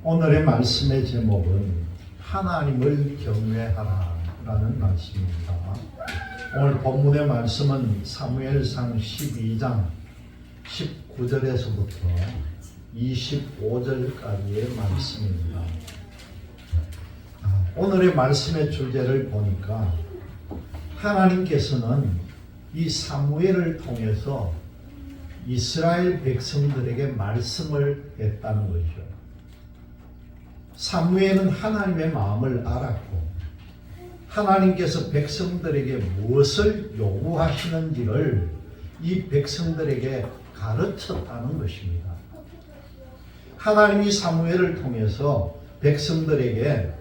오늘의 말씀의 제목은 하나님을 경외하라 라는 말씀입니다. 오늘 본문의 말씀은 사무엘상 12장 19절에서부터 25절까지의 말씀입니다. 오늘의 말씀의 주제를 보니까 하나님께서는 이 사무엘을 통해서 이스라엘 백성들에게 말씀을 했다는 것이죠. 사무엘은 하나님의 마음을 알았고 하나님께서 백성들에게 무엇을 요구하시는지를 이 백성들에게 가르쳤다는 것입니다. 하나님이 사무엘을 통해서 백성들에게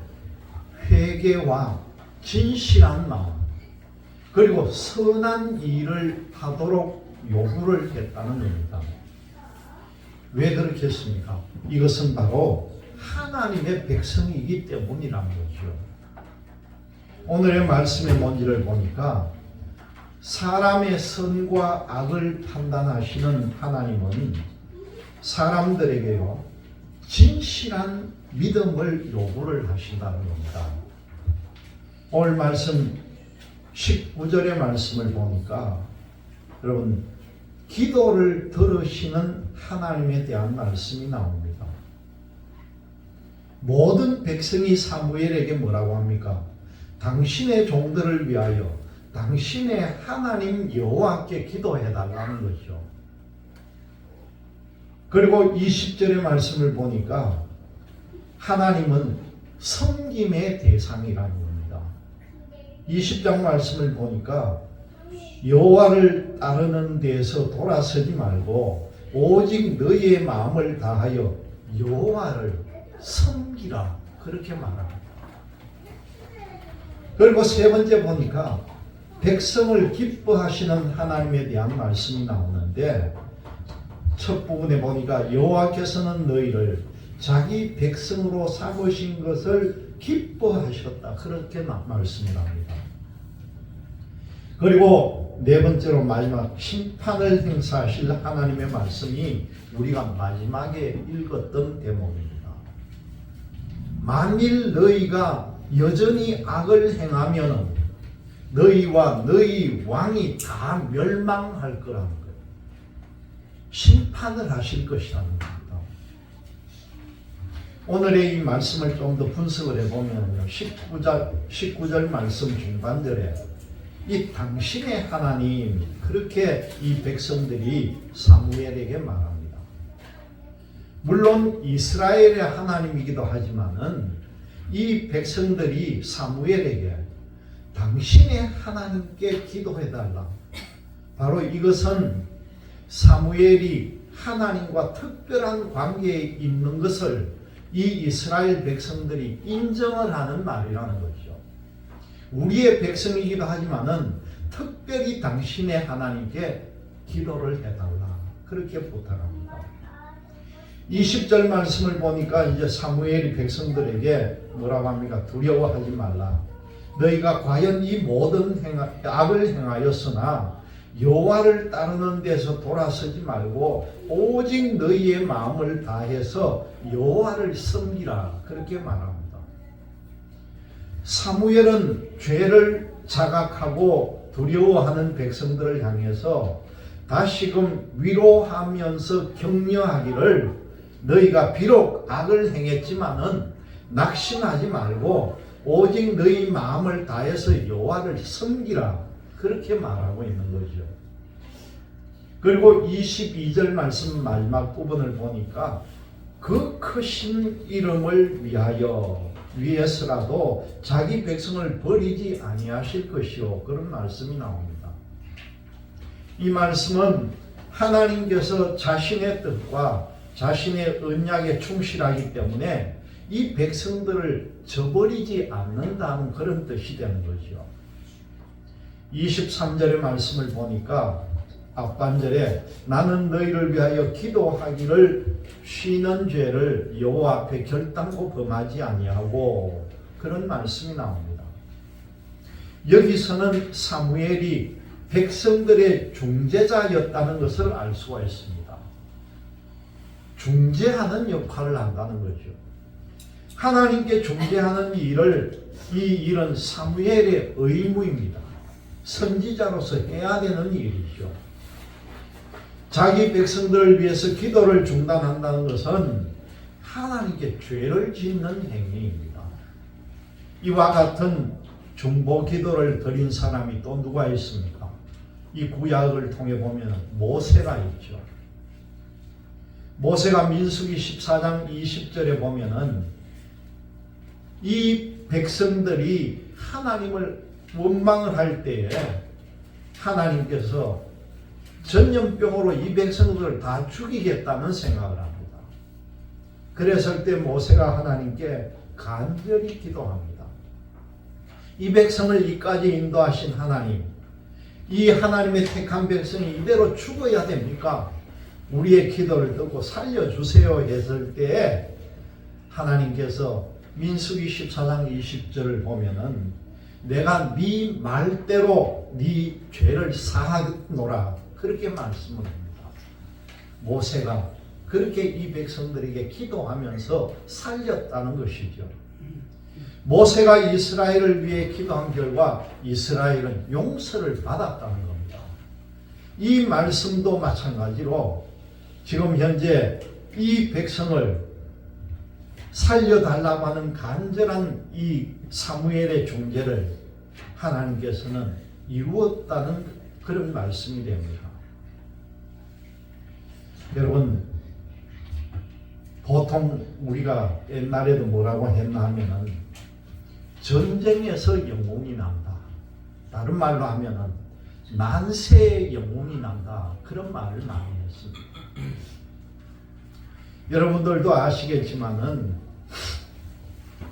회개와 진실한 마음 그리고 선한 일을 하도록 요구를 했다는 겁니다. 왜 그렇게 했습니까? 이것은 바로 하나님의 백성이기 때문이라는 거죠. 오늘의 말씀의 본질을 보니까 사람의 선과 악을 판단하시는 하나님은 사람들에게요 진실한 믿음을 요구를 하신다는 겁니다. 오늘 말씀 19절의 말씀을 보니까 여러분 기도를 들으시는 하나님에 대한 말씀이 나옵니다. 모든 백성이 사무엘에게 뭐라고 합니까? 당신의 종들을 위하여 당신의 하나님 여호와께 기도해달라는 거죠. 그리고 20절의 말씀을 보니까 하나님은 섬김의 대상이라는 겁니다. 20장 말씀을 보니까 여호와를 따르는 데에서 돌아서지 말고 오직 너희의 마음을 다하여 여호와를 섬기라 그렇게 말합니다. 그리고 세 번째 보니까 백성을 기뻐하시는 하나님에 대한 말씀이 나오는데 첫 부분에 보니까 여호와께서는 너희를 자기 백성으로 삼으신 것을 기뻐하셨다 그렇게 말씀이 나옵니다. 그리고 네 번째로 마지막 심판을 행사하실 하나님의 말씀이 우리가 마지막에 읽었던 대목입니다. 만일 너희가 여전히 악을 행하면 너희와 너희 왕이 다 멸망할 거라는 거예요. 심판을 하실 것이라는 겁니다. 오늘의 이 말씀을 좀 더 분석을 해보면 19절 말씀 중반절에 이 당신의 하나님 그렇게 이 백성들이 사무엘에게 말합니다. 물론 이스라엘의 하나님이기도 하지만은 이 백성들이 사무엘에게 당신의 하나님께 기도해달라. 바로 이것은 사무엘이 하나님과 특별한 관계에 있는 것을 이 이스라엘 백성들이 인정을 하는 말이라는 거죠. 우리의 백성이기도 하지만은 특별히 당신의 하나님께 기도를 해달라. 그렇게 부탁합니다. 20절 말씀을 보니까 이제 사무엘이 백성들에게 뭐라고 합니까? 두려워하지 말라. 너희가 과연 이 모든 악을 행하였으나 여호와를 따르는 데서 돌아서지 말고 오직 너희의 마음을 다해서 여호와를 섬기라. 그렇게 말합니다. 사무엘은 죄를 자각하고 두려워하는 백성들을 향해서 다시금 위로하면서 격려하기를 너희가 비록 악을 행했지만은 낙심하지 말고 오직 너희 마음을 다해서 여호와를 섬기라 그렇게 말하고 있는 거죠. 그리고 22절 말씀 마지막 부분을 보니까 그 크신 이름을 위해서라도 자기 백성을 버리지 아니하실 것이요 그런 말씀이 나옵니다. 이 말씀은 하나님께서 자신의 뜻과 자신의 언약에 충실하기 때문에 이 백성들을 저버리지 않는다는 그런 뜻이 되는 거죠. 23절의 말씀을 보니까 앞반절에 나는 너희를 위하여 기도하기를 쉬는 죄를 여호와 앞에 결단코 범하지 아니하고 그런 말씀이 나옵니다. 여기서는 사무엘이 백성들의 중재자였다는 것을 알 수가 있습니다. 중재하는 역할을 한다는 거죠. 하나님께 중재하는 이 일은 사무엘의 의무입니다. 선지자로서 해야 되는 일이죠. 자기 백성들을 위해서 기도를 중단한다는 것은 하나님께 죄를 짓는 행위입니다. 이와 같은 중보 기도를 드린 사람이 또 누가 있습니까? 이 구약을 통해 보면 모세가 있죠. 모세가 민수기 14장 20절에 보면은 이 백성들이 하나님을 원망을 할 때에 하나님께서 전염병으로 이 백성들을 다 죽이겠다는 생각을 합니다. 그랬을 때 모세가 하나님께 간절히 기도합니다. 이 백성을 이까지 인도하신 하나님, 이 하나님의 택한 백성이 이대로 죽어야 됩니까? 우리의 기도를 듣고 살려주세요 했을 때에 하나님께서 민수기 14장 20절을 보면은 내가 네 말대로 네 죄를 사하노라 그렇게 말씀을 합니다. 모세가 그렇게 이 백성들에게 기도하면서 살렸다는 것이죠. 모세가 이스라엘을 위해 기도한 결과 이스라엘은 용서를 받았다는 겁니다. 이 말씀도 마찬가지로 지금 현재 이 백성을 살려달라고 하는 간절한 이 사무엘의 중재를 하나님께서는 이루었다는 그런 말씀이 됩니다. 여러분, 보통 우리가 옛날에도 뭐라고 했나 하면은 전쟁에서 영웅이 난다. 다른 말로 하면은 난세의 영웅이 난다. 그런 말을 많이 했습니다. 여러분들도 아시겠지만은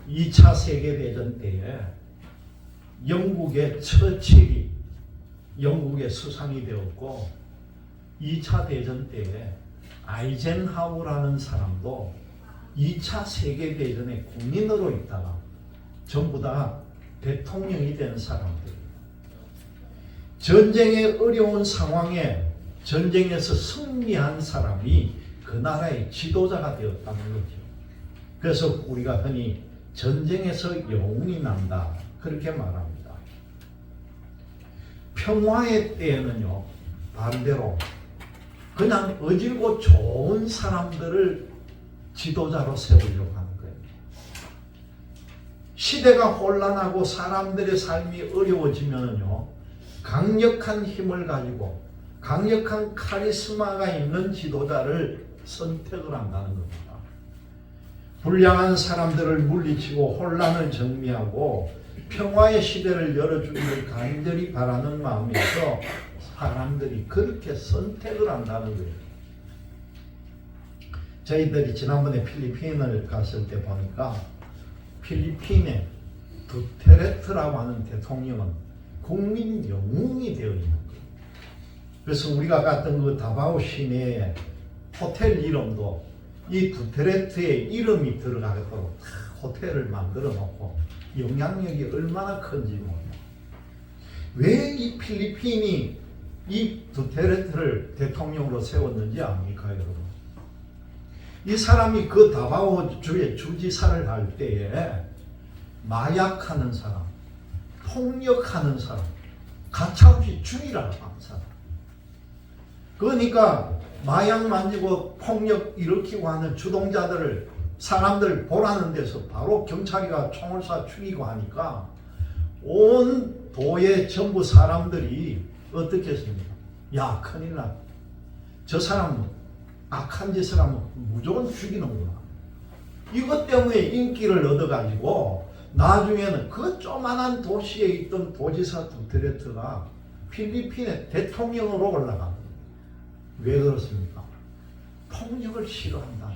2차 세계대전 때에 영국의 처칠이 영국의 수상이 되었고 2차 대전 때에 아이젠하워라는 사람도 2차 세계대전의 군인으로 있다가 전부 다 대통령이 된 사람들. 전쟁의 어려운 상황에 전쟁에서 승리한 사람이 그 나라의 지도자가 되었다는 거죠. 그래서 우리가 흔히 전쟁에서 영웅이 난다 그렇게 말합니다. 평화의 때에는요 반대로 그냥 어질고 좋은 사람들을 지도자로 세우려고 하는 거예요. 시대가 혼란하고 사람들의 삶이 어려워지면요 강력한 힘을 가지고 강력한 카리스마가 있는 지도자를 선택을 한다는 겁니다. 불량한 사람들을 물리치고 혼란을 정리하고 평화의 시대를 열어주기를 간절히 바라는 마음에서 사람들이 그렇게 선택을 한다는 거예요. 저희들이 지난번에 필리핀을 갔을 때 보니까 필리핀의 두테르테라고 하는 대통령은 국민 영웅이 되어 있는 거예요. 그래서 우리가 갔던 그 다바오 시내의 호텔 이름도 이 두테르테의 이름이 들어가도록 호텔을 만들어 놓고 영향력이 얼마나 큰지 몰라요. 왜 이 필리핀이 이 두테르테를 대통령으로 세웠는지 압니까, 여러분? 이 사람이 그 다바오 주의 주지사를 할 때에 마약하는 사람, 폭력하는 사람, 가차없이 죽이라고 하는 사람. 그러니까 마약 만지고 폭력 일으키고 하는 주동자들을 사람들 보라는 데서 바로 경찰이가 총을 쏴 죽이고 하니까 온 도의 전부 사람들이 어떻게 했습니까? 야, 큰일 났다. 저 사람은 악한 짓을 하면 무조건 죽이는구나. 이것 때문에 인기를 얻어가지고 나중에는 그 조만한 도시에 있던 도지사 두테르테가 필리핀의 대통령으로 올라갑니다. 왜 그렇습니까? 폭력을 싫어한다.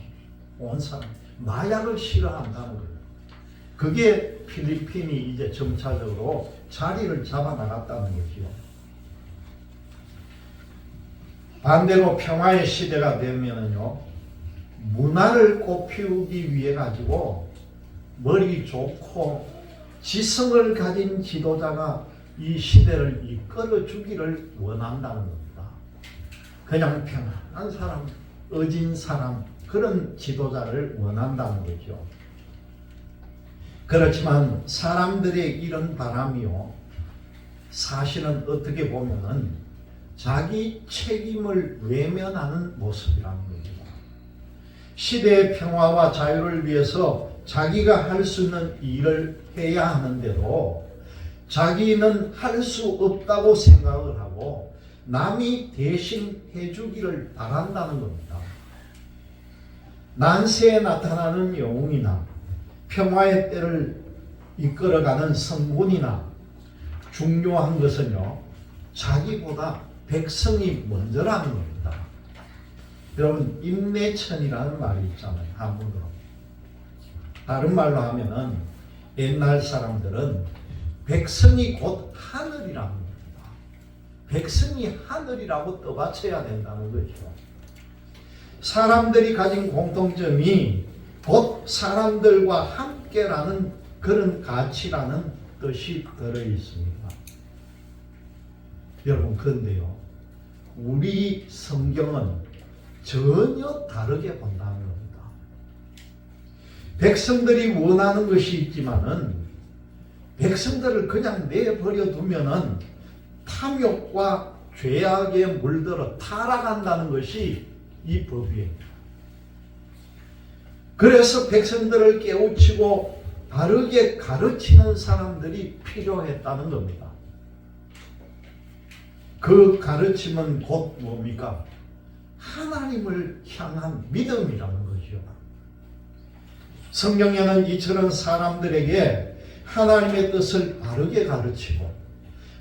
온 사람 마약을 싫어한다는 거예요. 그게 필리핀이 이제 점차적으로 자리를 잡아나갔다는 거죠. 반대로 평화의 시대가 되면은요, 문화를 꽃피우기 위해 가지고 머리 좋고 지성을 가진 지도자가 이 시대를 이끌어 주기를 원한다는 겁니다. 그냥 평안한 사람, 어진 사람, 그런 지도자를 원한다는 거죠. 그렇지만 사람들의 이런 바람이요, 사실은 어떻게 보면은 자기 책임을 외면하는 모습이라는 겁니다. 시대의 평화와 자유를 위해서 자기가 할 수 있는 일을 해야 하는데도 자기는 할 수 없다고 생각을 하고 남이 대신 해주기를 바란다는 겁니다. 난세에 나타나는 영웅이나 평화의 때를 이끌어가는 성군이나 중요한 것은요, 자기보다 백성이 먼저라는 겁니다. 여러분, 임내천이라는 말이 있잖아요, 한문으로. 다른 말로 하면은 옛날 사람들은 백성이 곧 하늘이라는 겁니다. 백성이 하늘이라고 떠받쳐야 된다는 거죠. 사람들이 가진 공통점이 곧 사람들과 함께라는 그런 가치라는 뜻이 들어 있습니다. 여러분, 그런데요, 우리 성경은 전혀 다르게 본다는 겁니다. 백성들이 원하는 것이 있지만은 백성들을 그냥 내버려 두면은 탐욕과 죄악에 물들어 타락한다는 것이 이 법이에요. 그래서 백성들을 깨우치고 바르게 가르치는 사람들이 필요했다는 겁니다. 그 가르침은 곧 뭡니까? 하나님을 향한 믿음이라는 거죠. 성경에는 이처럼 사람들에게 하나님의 뜻을 바르게 가르치고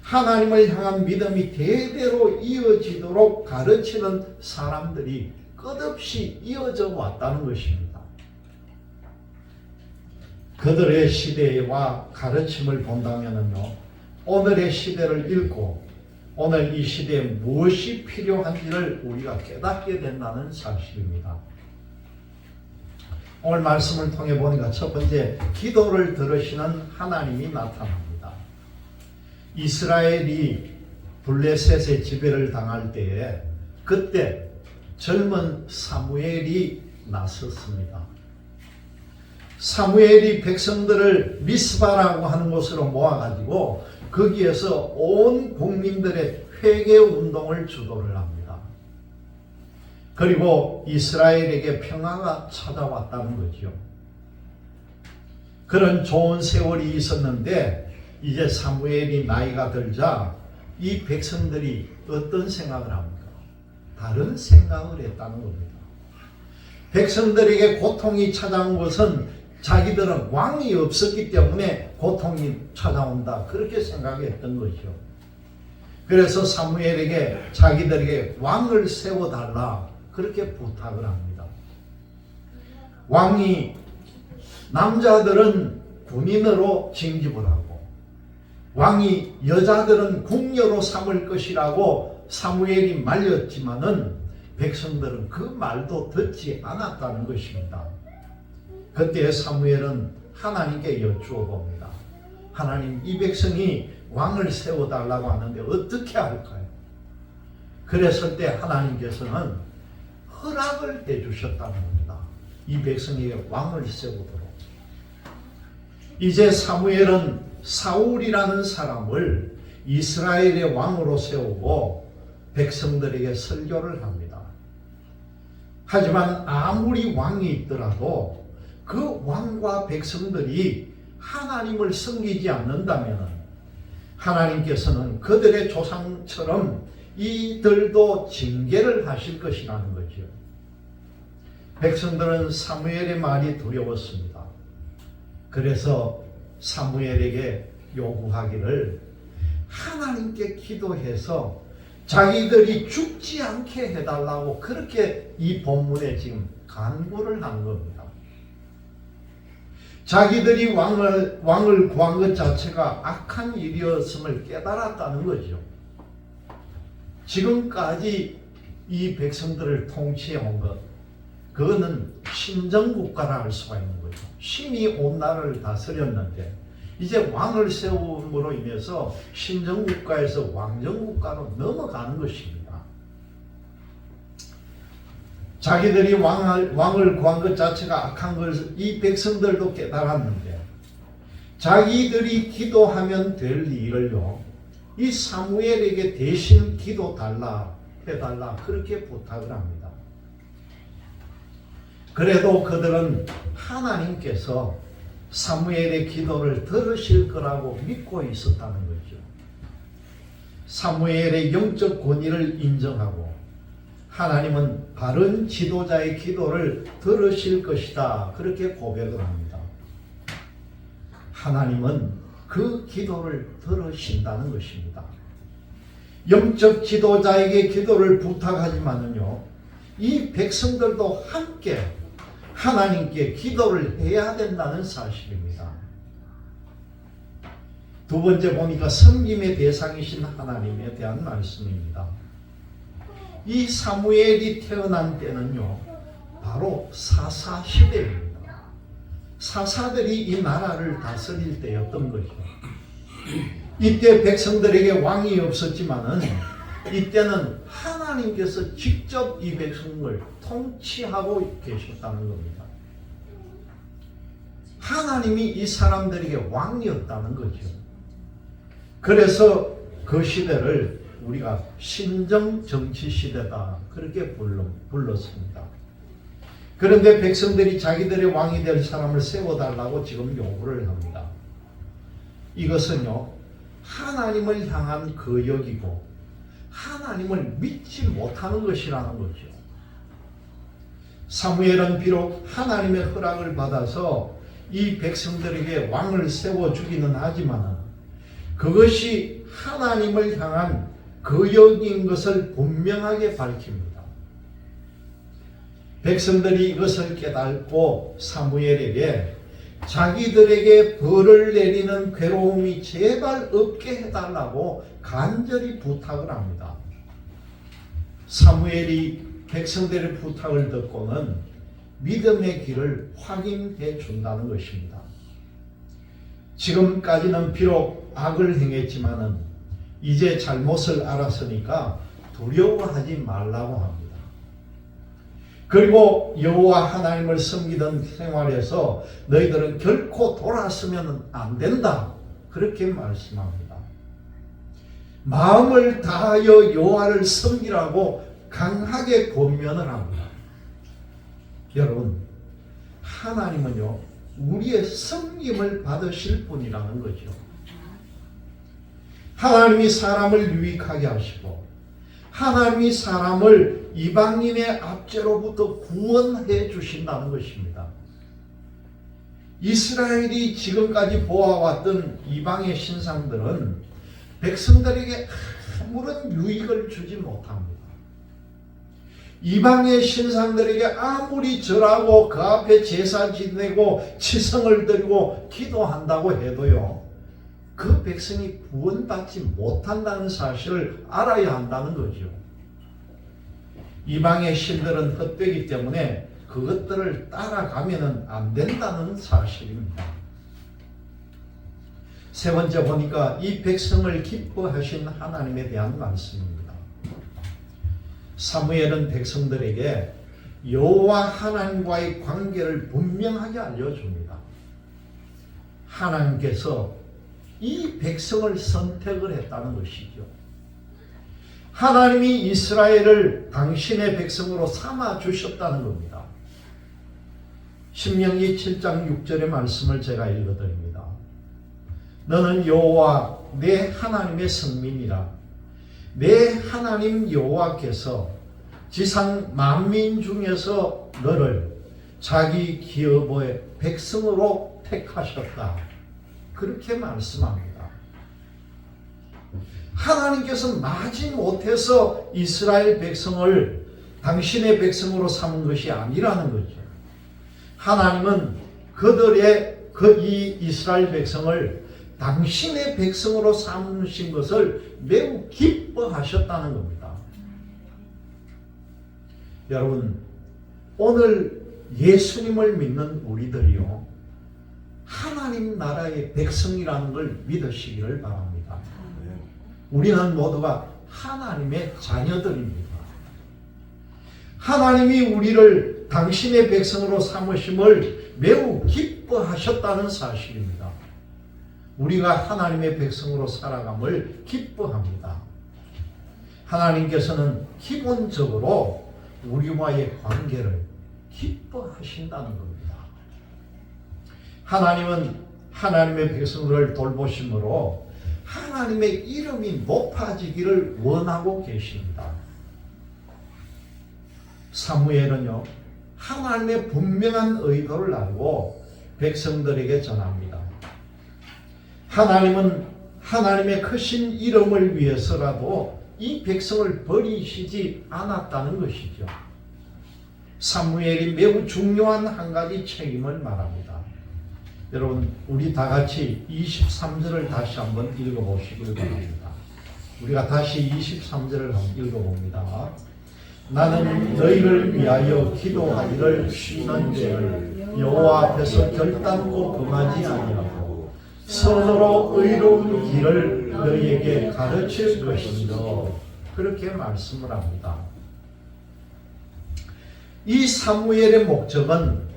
하나님을 향한 믿음이 대대로 이어지도록 가르치는 사람들이 끝없이 이어져 왔다는 것입니다. 그들의 시대와 가르침을 본다면요, 오늘의 시대를 읽고 오늘 이 시대에 무엇이 필요한지를 우리가 깨닫게 된다는 사실입니다. 오늘 말씀을 통해 보니까 첫 번째, 기도를 들으시는 하나님이 나타납니다. 이스라엘이 블레셋의 지배를 당할 때에 그때 젊은 사무엘이 나섰습니다. 사무엘이 백성들을 미스바라고 하는 곳으로 모아가지고 거기에서 온 국민들의 회개 운동을 주도를 합니다. 그리고 이스라엘에게 평화가 찾아왔다는 거죠. 그런 좋은 세월이 있었는데 이제 사무엘이 나이가 들자 이 백성들이 어떤 생각을 합니까? 다른 생각을 했다는 겁니다. 백성들에게 고통이 찾아온 것은 자기들은 왕이 없었기 때문에 고통이 찾아온다, 그렇게 생각했던 거죠. 그래서 사무엘에게 자기들에게 왕을 세워달라, 그렇게 부탁을 합니다. 왕이 남자들은 군인으로 징집을 하고 왕이 여자들은 궁녀로 삼을 것이라고 사무엘이 말렸지만은 백성들은 그 말도 듣지 않았다는 것입니다. 그때 사무엘은 하나님께 여쭈어 봅니다. 하나님, 이 백성이 왕을 세워달라고 하는데 어떻게 할까요? 그랬을 때 하나님께서는 허락을 해주셨다는 겁니다. 이 백성에게 왕을 세우도록. 이제 사무엘은 사울이라는 사람을 이스라엘의 왕으로 세우고 백성들에게 설교를 합니다. 하지만 아무리 왕이 있더라도 그 왕과 백성들이 하나님을 섬기지 않는다면 하나님께서는 그들의 조상처럼 이들도 징계를 하실 것이라는 거죠. 백성들은 사무엘의 말이 두려웠습니다. 그래서 사무엘에게 요구하기를 하나님께 기도해서 자기들이 죽지 않게 해달라고, 그렇게 이 본문에 지금 간구를 한 겁니다. 자기들이 왕을 구한 것 자체가 악한 일이었음을 깨달았다는 거죠. 지금까지 이 백성들을 통치해온 것, 그거는 신정국가라 할 수가 있는 거죠. 신이 온 나라를 다스렸는데 이제 왕을 세움으로 인해서 신정국가에서 왕정국가로 넘어가는 것입니다. 자기들이 왕을 구한 것 자체가 악한 것을 이 백성들도 깨달았는데 자기들이 기도하면 될 일을요, 이 사무엘에게 대신 기도 달라 해달라 그렇게 부탁을 합니다. 그래도 그들은 하나님께서 사무엘의 기도를 들으실 거라고 믿고 있었다는 거죠. 사무엘의 영적 권위를 인정하고 하나님은 바른 지도자의 기도를 들으실 것이다 그렇게 고백을 합니다. 하나님은 그 기도를 들으신다는 것입니다. 영적 지도자에게 기도를 부탁하지만은요, 이 백성들도 함께 하나님께 기도를 해야 된다는 사실입니다. 두 번째 보니까 섬김의 대상이신 하나님에 대한 말씀입니다. 이 사무엘이 태어난 때는요, 바로 사사 시대입니다. 사사들이 이 나라를 다스릴 때였던 거죠. 이때 백성들에게 왕이 없었지만은 이때는 하나님께서 직접 이 백성을 통치하고 계셨다는 겁니다. 하나님이 이 사람들에게 왕이었다는 거죠. 그래서 그 시대를 우리가 신정 정치 시대다 그렇게 불렀습니다. 그런데 백성들이 자기들의 왕이 될 사람을 세워달라고 지금 요구를 합니다. 이것은요, 하나님을 향한 거역이고 하나님을 믿지 못하는 것이라는 거죠. 사무엘은 비록 하나님의 허락을 받아서 이 백성들에게 왕을 세워주기는 하지만 그것이 하나님을 향한 거역인 것을 분명하게 밝힙니다. 백성들이 이것을 깨닫고 사무엘에게 자기들에게 벌을 내리는 괴로움이 제발 없게 해달라고 간절히 부탁을 합니다. 사무엘이 백성들의 부탁을 듣고는 믿음의 길을 확인해 준다는 것입니다. 지금까지는 비록 악을 행했지만은 이제 잘못을 알았으니까 두려워하지 말라고 합니다. 그리고 여호와 하나님을 섬기던 생활에서 너희들은 결코 돌아서면 안 된다 그렇게 말씀합니다. 마음을 다하여 여호와를 섬기라고 강하게 권면을 합니다. 여러분, 하나님은요, 우리의 섬김을 받으실 분이라는 거죠. 하나님이 사람을 유익하게 하시고 하나님이 사람을 이방인의 압제로부터 구원해 주신다는 것입니다. 이스라엘이 지금까지 보아왔던 이방의 신상들은 백성들에게 아무런 유익을 주지 못합니다. 이방의 신상들에게 아무리 절하고 그 앞에 제사 지내고 치성을 드리고 기도한다고 해도요, 그 백성이 구원받지 못한다는 사실을 알아야 한다는 거죠. 이방의 신들은 헛되기 때문에 그것들을 따라가면 안 된다는 사실입니다. 세 번째 보니까 이 백성을 기뻐하신 하나님에 대한 말씀입니다. 사무엘은 백성들에게 여호와 하나님과의 관계를 분명하게 알려줍니다. 하나님께서 이 백성을 선택을 했다는 것이죠. 하나님이 이스라엘을 당신의 백성으로 삼아 주셨다는 겁니다. 신명기 7장 6절의 말씀을 제가 읽어드립니다. 너는 여호와 내 하나님의 성민이라. 내 하나님 여호와께서 지상 만민 중에서 너를 자기 기업의 백성으로 택하셨다. 그렇게 말씀합니다. 하나님께서 마지못해서 이스라엘 백성을 당신의 백성으로 삼은 것이 아니라는 거죠. 하나님은 그들의 이 이스라엘 백성을 당신의 백성으로 삼으신 것을 매우 기뻐하셨다는 겁니다. 여러분, 오늘 예수님을 믿는 우리들이요, 하나님 나라의 백성이라는 걸 믿으시기를 바랍니다. 우리는 모두가 하나님의 자녀들입니다. 하나님이 우리를 당신의 백성으로 삼으심을 매우 기뻐하셨다는 사실입니다. 우리가 하나님의 백성으로 살아감을 기뻐합니다. 하나님께서는 기본적으로 우리와의 관계를 기뻐하신다는 겁니다. 하나님은 하나님의 백성들을 돌보심으로 하나님의 이름이 높아지기를 원하고 계십니다. 사무엘은요, 하나님의 분명한 의도를 알고 백성들에게 전합니다. 하나님은 하나님의 크신 이름을 위해서라도 이 백성을 버리시지 않았다는 것이죠. 사무엘이 매우 중요한 한 가지 책임을 말합니다. 여러분, 우리 다 같이 23절을 다시 한번 읽어보시길 바랍니다. 우리가 다시 23절을 한번 읽어봅니다. 나는 너희를 위하여 기도하기를 쉬는죄를 여호와 앞에서 결단코 범하지 아니하고 선으로 의로운 길을 너희에게 가르칠 것이다. 그렇게 말씀을 합니다. 이 사무엘의 목적은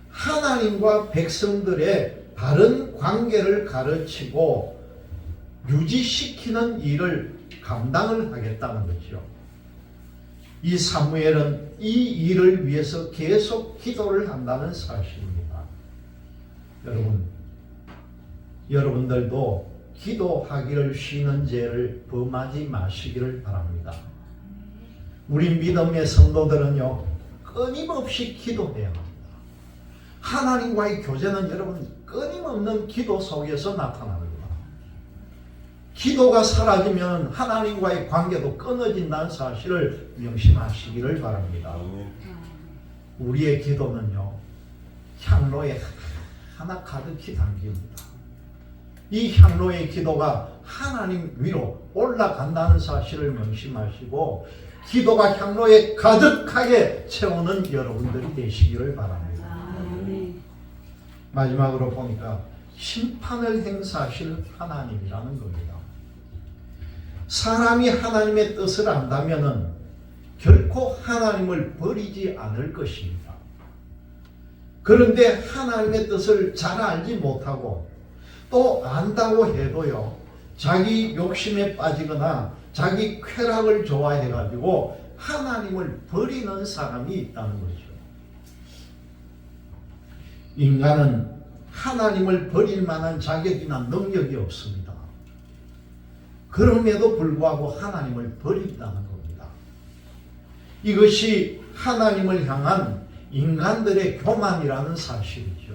하나님과 백성들의 바른 관계를 가르치고 유지시키는 일을 감당을 하겠다는 거죠. 이 사무엘은 이 일을 위해서 계속 기도를 한다는 사실입니다. 여러분들도 기도하기를 쉬는 죄를 범하지 마시기를 바랍니다. 우리 믿음의 성도들은요, 끊임없이 기도해야 합니다. 하나님과의 교제는 여러분 끊임없는 기도 속에서 나타납니다. 기도가 사라지면 하나님과의 관계도 끊어진다는 사실을 명심하시기를 바랍니다. 우리의 기도는요, 향로에 하나 가득히 담깁니다. 이 향로의 기도가 하나님 위로 올라간다는 사실을 명심하시고 기도가 향로에 가득하게 채우는 여러분들이 되시기를 바랍니다. 마지막으로 보니까 심판을 행사하실 하나님이라는 겁니다. 사람이 하나님의 뜻을 안다면 결코 하나님을 버리지 않을 것입니다. 그런데 하나님의 뜻을 잘 알지 못하고 또 안다고 해도요, 자기 욕심에 빠지거나 자기 쾌락을 좋아해가지고 하나님을 버리는 사람이 있다는 거죠. 인간은 하나님을 버릴 만한 자격이나 능력이 없습니다. 그럼에도 불구하고 하나님을 버린다는 겁니다. 이것이 하나님을 향한 인간들의 교만이라는 사실이죠.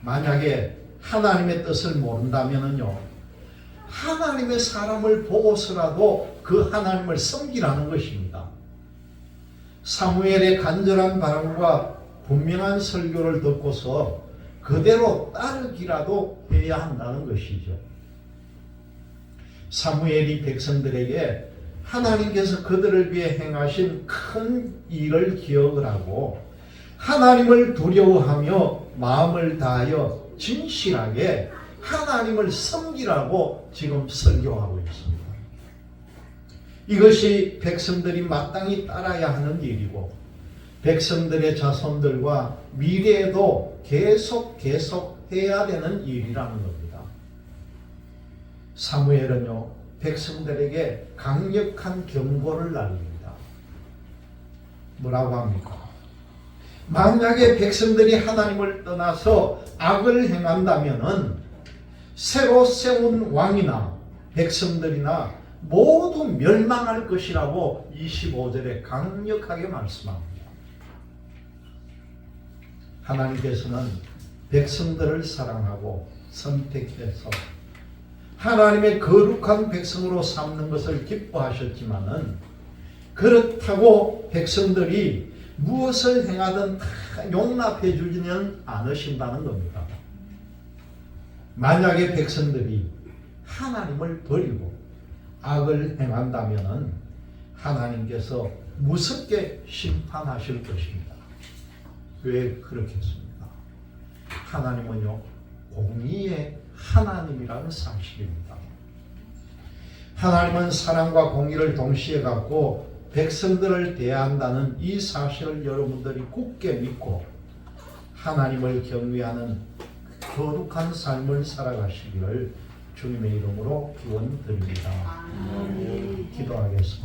만약에 하나님의 뜻을 모른다면요, 하나님의 사람을 보고서라도 그 하나님을 섬기라는 것입니다. 사무엘의 간절한 바람과 분명한 설교를 듣고서 그대로 따르기라도 해야 한다는 것이죠. 사무엘이 백성들에게 하나님께서 그들을 위해 행하신 큰 일을 기억을 하고 하나님을 두려워하며 마음을 다하여 진실하게 하나님을 섬기라고 지금 설교하고 있습니다. 이것이 백성들이 마땅히 따라야 하는 일이고 백성들의 자손들과 미래에도 계속 해야 되는 일이라는 겁니다. 사무엘은요, 백성들에게 강력한 경고를 날립니다. 뭐라고 합니까? 만약에 백성들이 하나님을 떠나서 악을 행한다면은 새로 세운 왕이나 백성들이나 모두 멸망할 것이라고 25절에 강력하게 말씀합니다. 하나님께서는 백성들을 사랑하고 선택해서 하나님의 거룩한 백성으로 삼는 것을 기뻐하셨지만은 그렇다고 백성들이 무엇을 행하든 다 용납해 주지는 않으신다는 겁니다. 만약에 백성들이 하나님을 버리고 악을 행한다면은 하나님께서 무섭게 심판하실 것입니다. 왜 그렇겠습니까? 하나님은요, 공의의 하나님이라는 사실입니다. 하나님은 사랑과 공의를 동시에 갖고 백성들을 대한다는 이 사실을 여러분들이 굳게 믿고 하나님을 경외하는 거룩한 삶을 살아가시기를 주님의 이름으로 기원드립니다. 기도하겠습니다.